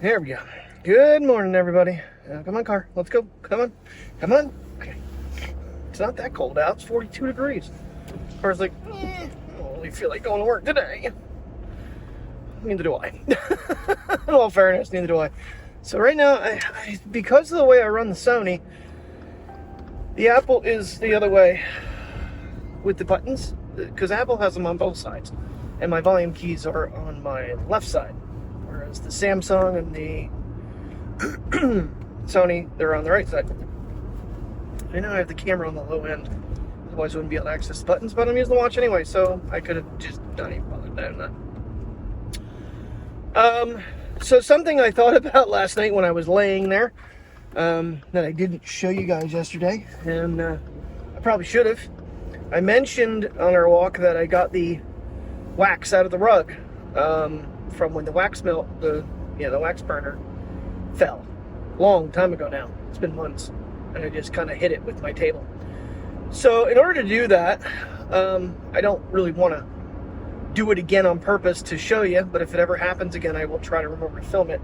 There we go. Good morning, everybody. Come on, car. Let's go. Come on. Come on. Okay. It's not that cold out. It's 42 degrees. Car's like, I don't really feel like going to work today. Neither do I. In all fairness, neither do I. So right now, because of the way I run the Sony, the Apple is the other way with the buttons, because Apple has them on both sides, and my volume keys are on my left side, whereas the Samsung and the Sony, they're on the right side. I know I have the camera on the low end, otherwise I wouldn't be able to access the buttons, but I'm using the watch anyway, so I could have just not even bothered doing that. So something I thought about last night when I was laying there, that I didn't show you guys yesterday, and I probably should have. I mentioned on our walk that I got the wax out of the rug from when the wax melt, the wax burner fell. Long time ago now. It's been months. And I just kind of hit it with my table. So in order to do that, I don't really want to do it again on purpose to show you, but if it ever happens again, I will try to remember to film it.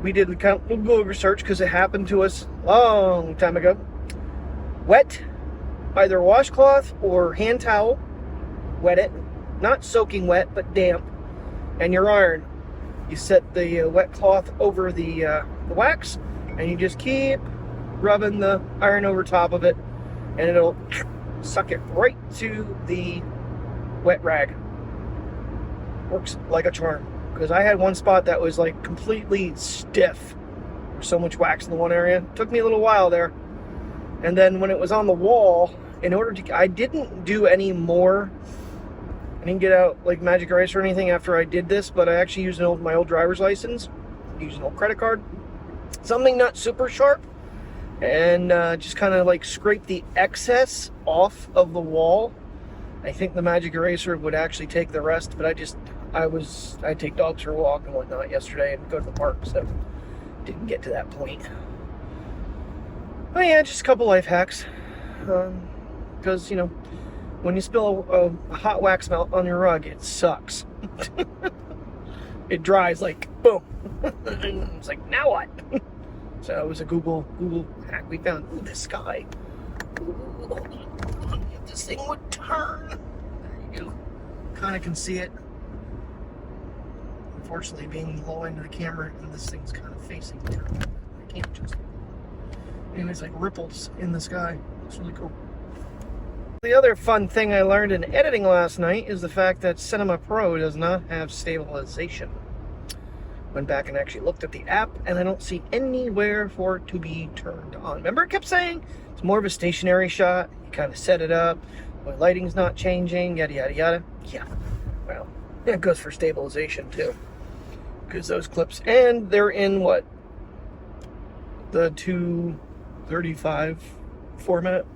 We did Google research because it happened to us a long time ago. Wet, either washcloth or hand towel, wet it, not soaking wet, but damp, and your iron. You set the wet cloth over the wax, and you just keep rubbing the iron over top of it, and it'll suck it right to the wet rag. Works like a charm, because I had one spot that was like completely stiff. There's so much wax in the one area. It took me a little while there, and then when it was on the wall, I didn't do any more. I didn't get out like magic eraser or anything after I did this, but I actually used my old driver's license, used an old credit card, something not super sharp, and just kind of like scrape the excess off of the wall. I think the magic eraser would actually take the rest, but I take dogs for a walk and whatnot yesterday and go to the park, so didn't get to that point. Oh yeah, just a couple life hacks, because when you spill a hot wax melt on your rug, it sucks. It dries like boom. It's like, now what? So it was a Google hack we found. Ooh, the sky. Ooh, if this thing would turn. There you go. Kind of can see it. Unfortunately, being low end of the camera, and this thing's kind of facing me. I can't just. Anyways, like ripples in the sky. It's really cool. The other fun thing I learned in editing last night is the fact that Cinema Pro does not have stabilization. Went back and actually looked at the app, and I don't see anywhere for it to be turned on. Remember, it kept saying it's more of a stationary shot. You kind of set it up. My lighting's not changing, yada, yada, yada. Yeah, well, it goes for stabilization, too. Because those clips, and they're in, what? The 235 format.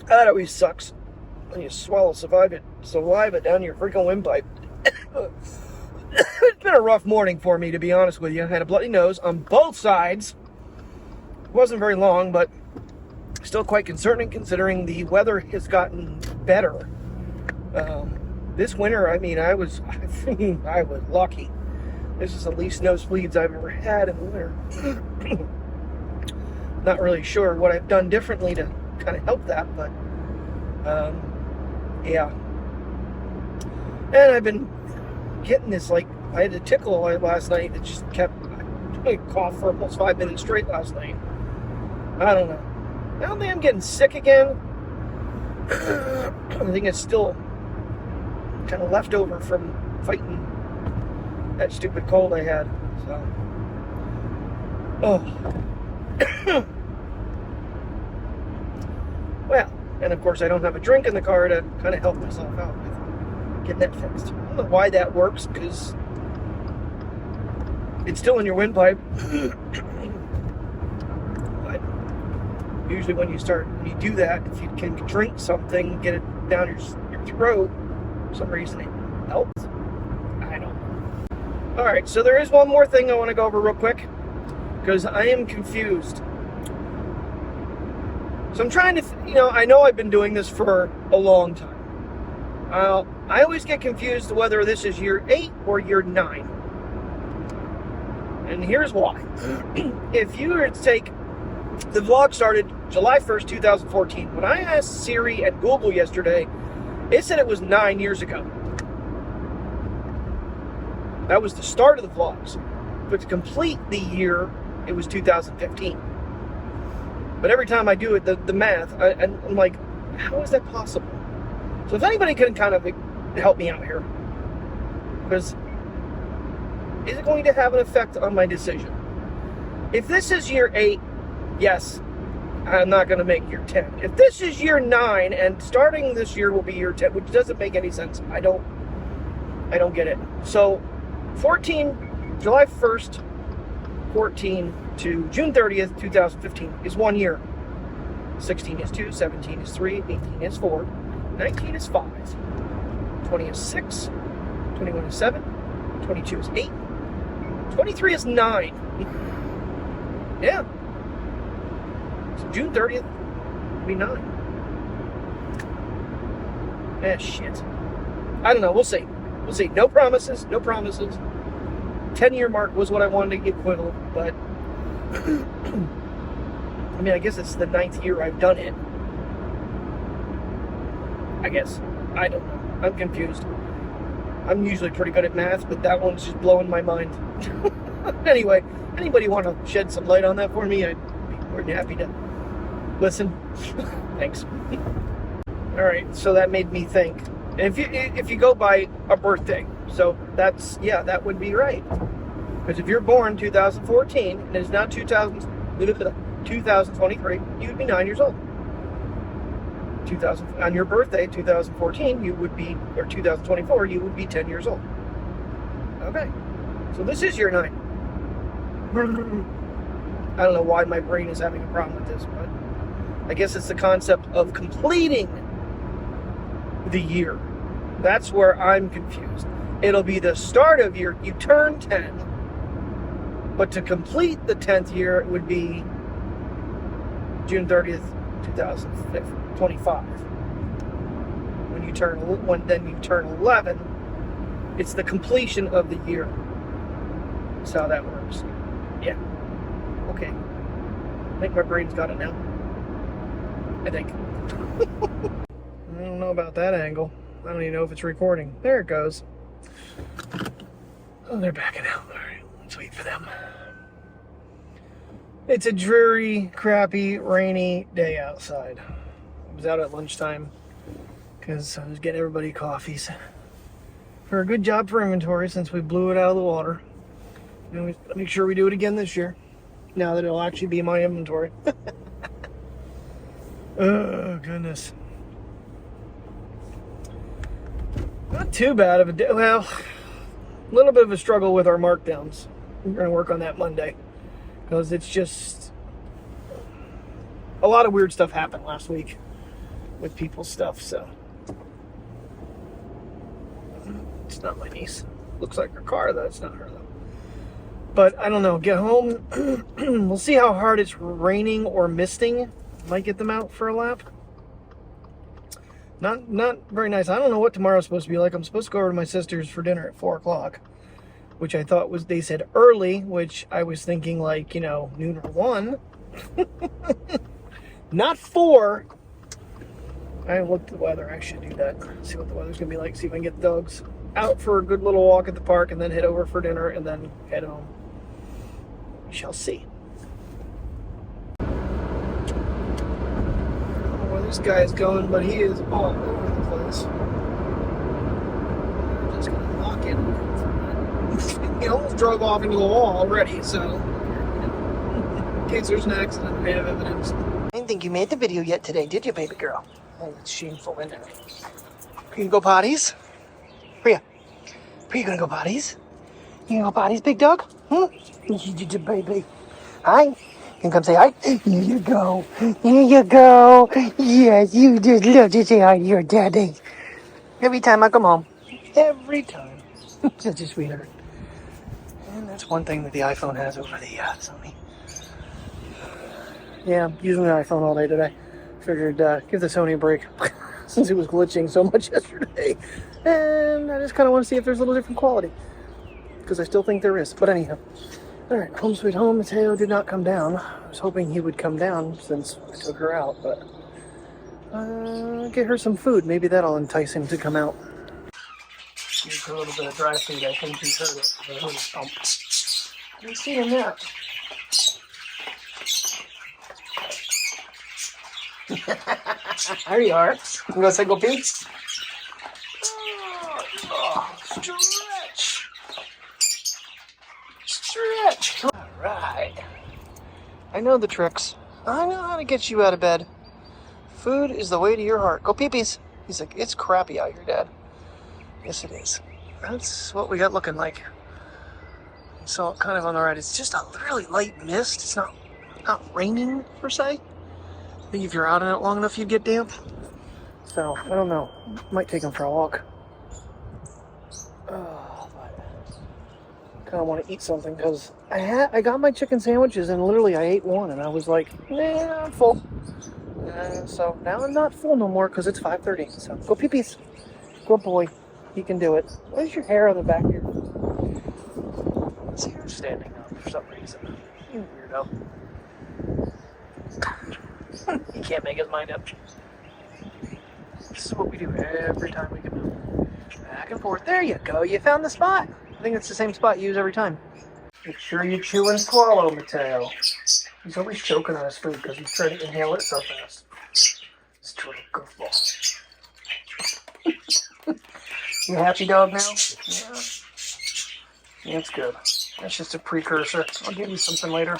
That always sucks when you swallow saliva down your freaking windpipe. It's been a rough morning for me, to be honest with you. I had a bloody nose on both sides. It wasn't very long, but still quite concerning considering the weather has gotten better. This winter, I mean, I was lucky. This is the least nosebleeds I've ever had in the winter. Not really sure what I've done differently to kind of help that, but yeah. And I've been getting this, like, I had a tickle last night that just kept, I coughed for almost 5 minutes straight last night. I don't know. I don't think I'm getting sick again. I think it's still kind of left over from fighting that stupid cold I had. So, well, and of course I don't have a drink in the car to kind of help myself out with getting that fixed. I don't know why that works, because it's still in your windpipe. But usually when you do that, if you can drink something, get it down your throat, for some reason it helps. I don't know. Alright, so there is one more thing I want to go over real quick, because I am confused. So I'm trying to, I know I've been doing this for a long time. I always get confused whether this is year 8 or year 9. And here's why. If you were to take, the vlog started July 1st, 2014. When I asked Siri and Google yesterday, it said it was 9 years ago. That was the start of the vlogs. But to complete the year, it was 2015. But every time I do it, the math, I'm like, how is that possible? So if anybody can kind of help me out here, because is it going to have an effect on my decision? If this is year 8, yes, I'm not going to make year 10. If this is year 9 and starting this year will be year 10, which doesn't make any sense. I don't get it. So 14, July 1st, 14 to June 30th, 2015 is 1 year. 16 is 2, 17 is 3, 18 is 4, 19 is 5, 20 is 6, 21 is 7, 22 is 8, 23 is 9. Yeah. So June 30th will be 9. Eh, shit. I don't know. We'll see. We'll see. No promises. No promises. 10-year mark was what I wanted to get equivalent, but I mean, I guess it's the 9th year I've done it. I guess. I don't know. I'm confused. I'm usually pretty good at math, but that one's just blowing my mind. Anyway, anybody want to shed some light on that for me? I'd be more than happy to listen. Thanks. All right, so that made me think. And if you go by a birthday, so that's, yeah, that would be right. Because if you're born 2014 and it's now 2023, you would be 9 years old. On your birthday, 2014, you would be, or 2024, you would be 10 years old. Okay, so this is year 9. I don't know why my brain is having a problem with this, but I guess it's the concept of completing the year. That's where I'm confused. It'll be the start of you turn 10, but to complete the 10th year, it would be June 30th, 2025. Then you turn 11, it's the completion of the year. That's how that works. Yeah. Okay. I think my brain's got it now. I think. I don't know about that angle. I don't even know if it's recording. There it goes. Oh, they're backing out. All right, let's wait for them. It's a dreary, crappy, rainy day outside. I was out at lunchtime because I was getting everybody coffees for a good job for inventory since we blew it out of the water. And we make sure we do it again this year. Now that it'll actually be my inventory. Oh, goodness. Not too bad of a day. Well, a little bit of a struggle with our markdowns. We're going to work on that Monday. Because it's just a lot of weird stuff happened last week with people's stuff, so. It's not my niece. Looks like her car, though. It's not her, though. But I don't know. Get home. We'll see how hard it's raining or misting. Might get them out for a lap. Not very nice. I don't know what tomorrow's supposed to be like. I'm supposed to go over to my sister's for dinner at 4 o'clock. Which I thought was, they said early, which I was thinking like, you know, noon or 1. Not 4. I looked at the weather. I should do that. See what the weather's going to be like. See if I can get the dogs out for a good little walk at the park and then head over for dinner and then head home. We shall see. I don't know where this guy is going, but he is all over the place. I'm just going to lock in. He almost drove off into the wall already, so in case there's an accident, we have evidence. I didn't think you made the video yet today, did you, baby girl? Oh, it's shameful, isn't it? You can go potties? Priya, you gonna go potties? You gonna go potties, big dog? Baby. Hi. You can come say hi. Here you go. Here you go. Yes, you just love to say hi to your daddy. Every time I come home. Every time. Such a sweetheart. And that's one thing that the iPhone has over the Sony. Yeah, I'm using the iPhone all day today. Figured give the Sony a break. since it was glitching so much yesterday. And I just kind of want to see if there's a little different quality, because I still think there is. But anyhow, all right, home sweet home. Mateo did not come down. I was hoping he would come down since I took her out, but get her some food. Maybe that'll entice him to come out. Give her a little bit of dry feed. I think he heard it. The hose pump. I didn't see him yet. There you are. You gonna say go pee? Oh, stretch. Stretch. All right. I know the tricks. I know how to get you out of bed. Food is the way to your heart. Go pee-pees. He's like, it's crappy out here, Dad. Yes, it is. That's what we got looking like. So kind of on the right. It's just a really light mist. It's not raining per se. I think if you're out in it long enough, you'd get damp. So I don't know. Might take him for a walk. Oh, but kind of want to eat something because I got my chicken sandwiches and literally I ate one and I was like, nah, I'm full. So now I'm not full no more because it's 5:30. So go pee-pees. Good boy. He can do it. Where's your hair on the back here? His hair's standing up for some reason. You weirdo. He can't make his mind up. This is what we do every time we come out. Back and forth. There you go. You found the spot. I think it's the same spot you use every time. Make sure you chew and swallow, Mateo. He's always choking on his food because he's trying to inhale it so fast. It's a little goofball. You happy dog now? Yeah. That's good. That's just a precursor. I'll give you something later.